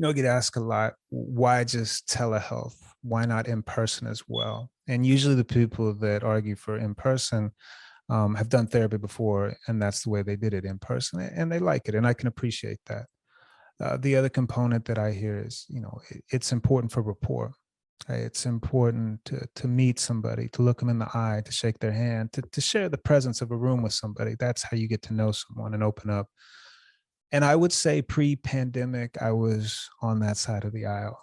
I get asked a lot, why just telehealth? Why not in person as well? And usually the people that argue for in person have done therapy before, and that's the way they did it in person, and they like it, and I can appreciate that. The other component that I hear is, it's important for rapport. It's important to meet somebody, to look them in the eye, to shake their hand, to share the presence of a room with somebody. That's how you get to know someone and open up. And I would say pre-pandemic, I was on that side of the aisle.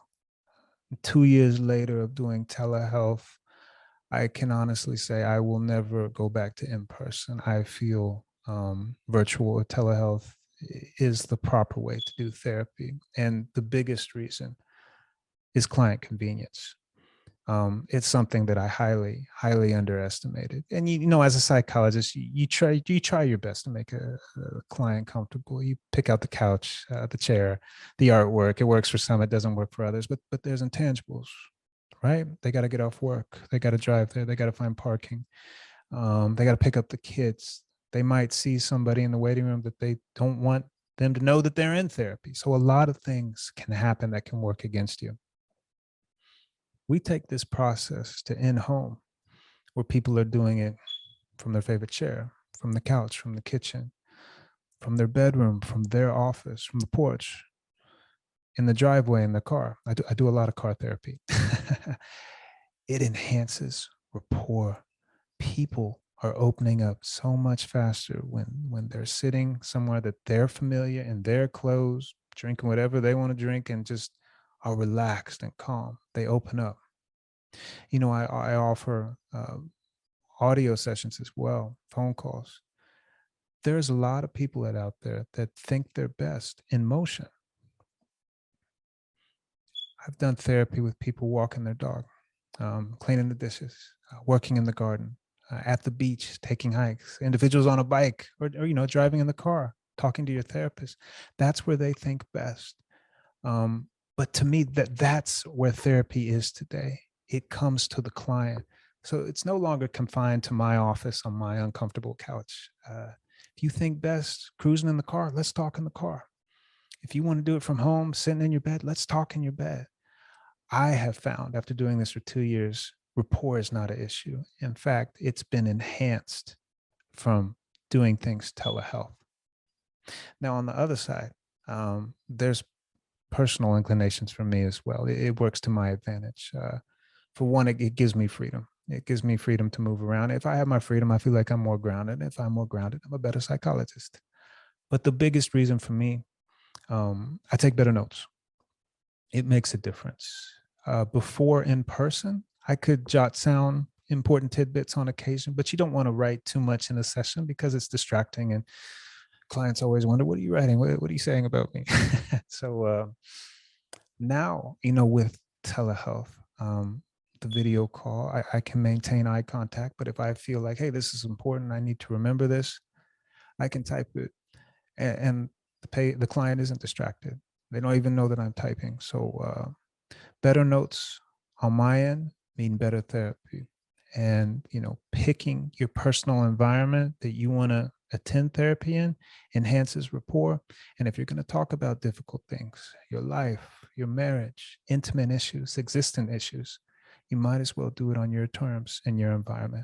2 years later of doing telehealth, I can honestly say I will never go back to in person. I feel virtual or telehealth is the proper way to do therapy. And the biggest reason is client convenience. It's something that I highly, highly underestimated. And as a psychologist, you try your best to make a client comfortable. You pick out the couch, the chair, the artwork. It works for some, it doesn't work for others. But there's intangibles, right? They got to get off work. They got to drive there. They got to find parking. They got to pick up the kids. They might see somebody in the waiting room that they don't want them to know that they're in therapy. So a lot of things can happen that can work against you. We take this process to in home where people are doing it from their favorite chair, from the couch, from the kitchen, from their bedroom, from their office, from the porch, in the driveway, in the car. I do a lot of car therapy. It enhances rapport. People are opening up so much faster when they're sitting somewhere that they're familiar in their clothes, drinking whatever they want to drink, and just are relaxed and calm. They open up. I offer audio sessions as well, phone calls. There's a lot of people out there that think they're best in motion. I've done therapy with people walking their dog, cleaning the dishes, working in the garden, at the beach, taking hikes, individuals on a bike, or driving in the car, talking to your therapist. That's where they think best. But to me, that's where therapy is today. It comes to the client. So it's no longer confined to my office on my uncomfortable couch. If you think best cruising in the car, let's talk in the car. If you want to do it from home, sitting in your bed, let's talk in your bed. I have found after doing this for 2 years, rapport is not an issue. In fact, it's been enhanced from doing things telehealth. Now, on the other side, there's personal inclinations for me as well. It works to my advantage. For one, it gives me freedom. It gives me freedom to move around. If I have my freedom, I feel like I'm more grounded. If I'm more grounded, I'm a better psychologist. But the biggest reason for me, I take better notes. It makes a difference. Before in person, I could jot down important tidbits on occasion, but you don't want to write too much in a session because it's distracting, and clients always wonder, what are you writing? What are you saying about me? So now, with telehealth, the video call, I can maintain eye contact, but if I feel like, hey, this is important, I need to remember this, I can type it, and the client isn't distracted. They don't even know that I'm typing. So better notes on my end mean better therapy. And picking your personal environment that you want to attend therapy in enhances rapport. And if you're going to talk about difficult things, your life, your marriage, intimate issues, existent issues, you might as well do it on your terms in your environment.